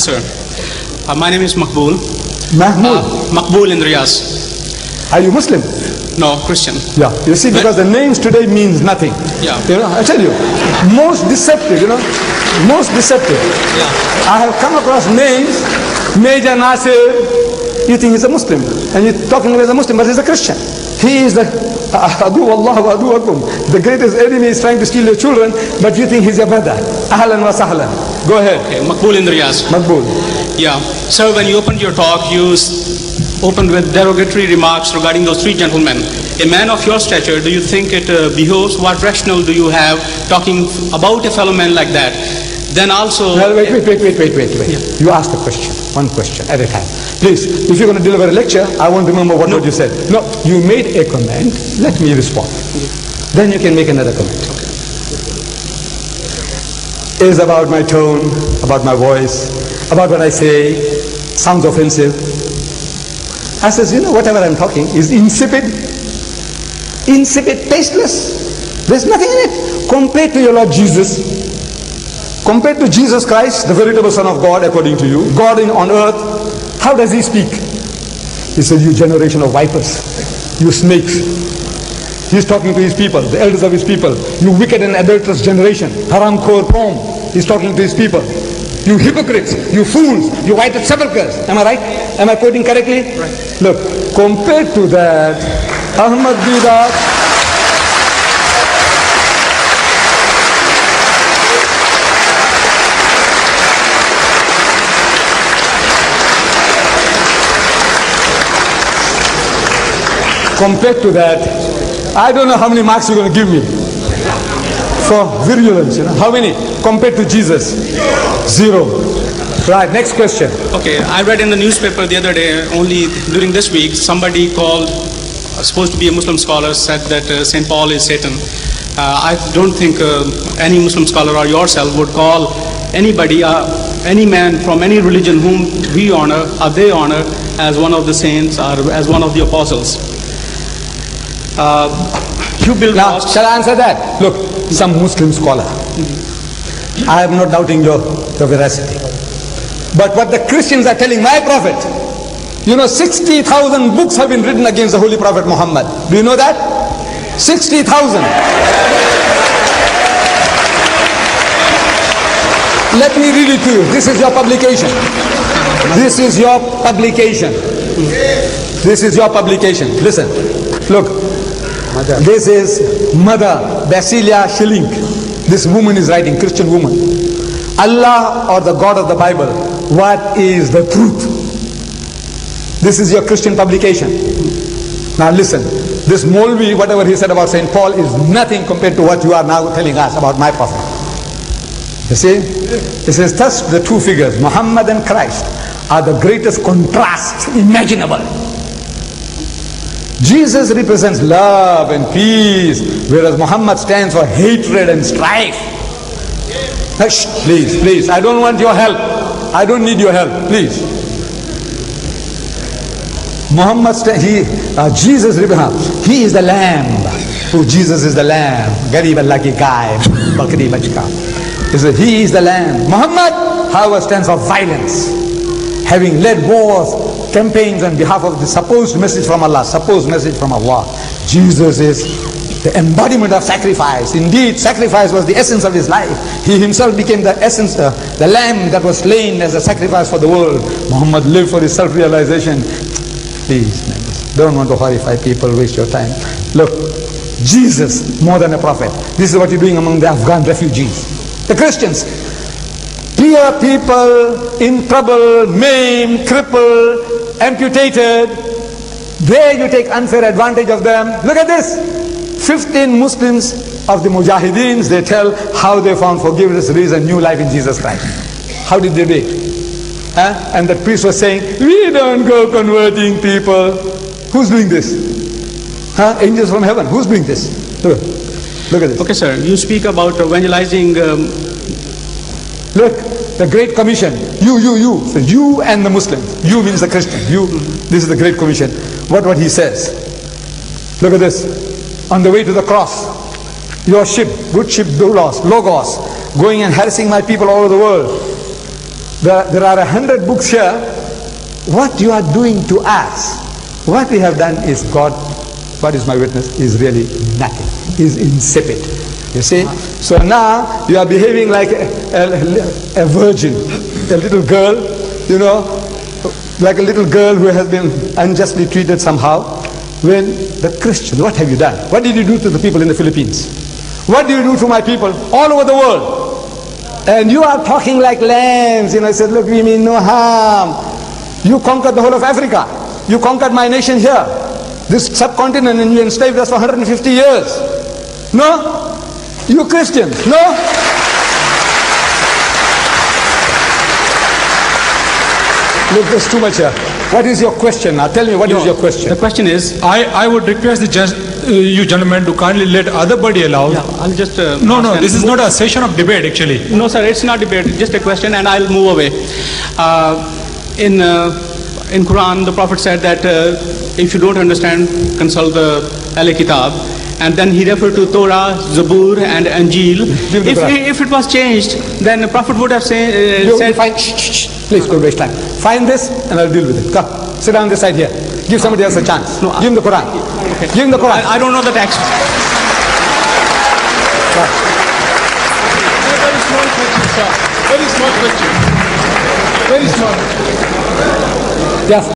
sir. My name is Makbul. Mahmoud. Makbul in Riyaz. Are you Muslim? No, Christian. Yeah. You see, because the names today means nothing. Yeah. You know, I tell you, most deceptive, most deceptive. Yeah. I have come across names, Major Nasir, you think he's a Muslim, and you're talking about a Muslim, but he's a Christian. He is the Adu Allah wa Adu Akum. The greatest enemy is trying to steal your children, but you think he's your brother. Ahlan wa sahlan. Go ahead. Okay, Makbul in Riyaz. Makbul. Yeah. Sir, when you opened your talk, you opened with derogatory remarks regarding those three gentlemen. A man of your stature, do you think it behoves? What rationale do you have talking about a fellow man like that? Then also... Well, wait. Yeah. You asked a question, one question at a time. Please, if you're going to deliver a lecture, I won't remember what you said. No, you made a comment, let me respond. Then you can make another comment. Is about my tone, about my voice, about what I say, sounds offensive. I says, whatever I'm talking is insipid, tasteless. There's nothing in it. Compared to your Lord Jesus, compared to Jesus Christ, the veritable Son of God, according to you, God on earth, how does he speak? He says, you generation of vipers, you snakes. He's talking to his people, the elders of his people. You wicked and adulterous generation, haram khor qawm. He's talking to his people. You hypocrites, you fools, you whited sepulchres. Am I right? Am I quoting correctly? Right. Look, compared to that, Ahmad Didat, compared to that, I don't know how many marks you're going to give me for virulence. How many? Compared to Jesus? 0. Right, next question. Okay, I read in the newspaper the other day, only during this week, somebody called, supposed to be a Muslim scholar, said that St. Paul is Satan. I don't think any Muslim scholar or yourself would call anybody, any man from any religion whom we honor or they honor as one of the saints or as one of the apostles. Now, shall I answer that? Look, some Muslim scholar. I am not doubting your veracity. But what the Christians are telling my prophet, 60,000 books have been written against the Holy Prophet Muhammad. Do you know that? 60,000. Let me read it to you. This is your publication. This is your publication. This is your publication. Listen. Look. This is Mother Basilia Schilling. This woman is writing, Christian woman. Allah or the God of the Bible, what is the truth? This is your Christian publication. Now listen, this Molvi, whatever he said about St. Paul is nothing compared to what you are now telling us about my prophet. You see? It says, thus the two figures, Muhammad and Christ, are the greatest contrast imaginable. Jesus represents love and peace, whereas Muhammad stands for hatred and strife. Hush, please, I don't want your help. I don't need your help, please. Jesus represents, he is the lamb. Oh, Jesus is the lamb. Garib Allah ki gaay, bakri bachka. He is the lamb. Muhammad, however, stands for violence. Having led wars, campaigns on behalf of the supposed message from Allah, Jesus is the embodiment of sacrifice. Indeed, sacrifice was the essence of his life. He himself became the essence, the lamb that was slain as a sacrifice for the world. Muhammad lived for his self-realization. Please, don't want to horrify people, waste your time. Look, Jesus, more than a prophet. This is what you're doing among the Afghan refugees. The Christians, poor people in trouble, maimed, crippled, amputated. There you take unfair advantage of them. Look at this. 15 Muslims of the Mujahideens, they tell how they found forgiveness, reason, new life in Jesus Christ. How did they do it? And the priest was saying, we don't go converting people. Who's doing this? Angels from heaven. Who's doing this? Look at this. Okay, sir. You speak about evangelizing. Look, the Great Commission. You. So you and the Muslims. You means the Christian. You. This is the Great Commission. What he says. Look at this. On the way to the cross, your ship, good ship, Logos, going and harassing my people all over the world. There are 100 books here. What you are doing to us, what we have done is, God is my witness, is really nothing. Is insipid. You see? So now you are behaving like a virgin, a little girl, you know, like a little girl who has been unjustly treated somehow. When the Christians, what have you done? What did you do to the people in the Philippines? What do you do to my people all over the world? And you are talking like lambs. You know, I said, look, we mean no harm. You conquered the whole of Africa. You conquered my nation here. This subcontinent, and you enslaved us for 150 years. No? You Christians, no? Look, there's too much here. What is your question now? Tell me, what is your question? The question is, I would request you gentlemen to kindly let other body allow. yeah, I'll just... No, ask and this is move- not a session of debate actually. No, sir, it's not debate, just a question, and I'll move away. In Quran, the Prophet said that if you don't understand, consult the Al-Kitab. And then he referred to Torah, Zabur, and Injil. Give the Quran. If it was changed, then the Prophet would have You said... find, shh, please don't waste time. Find this and I'll deal with it. Come, sit down this side here. Give somebody else a chance. No, Give him the Quran. Okay. Give him the Quran. I don't know the text. Very small question, sir. Very small question. Very small. Yes.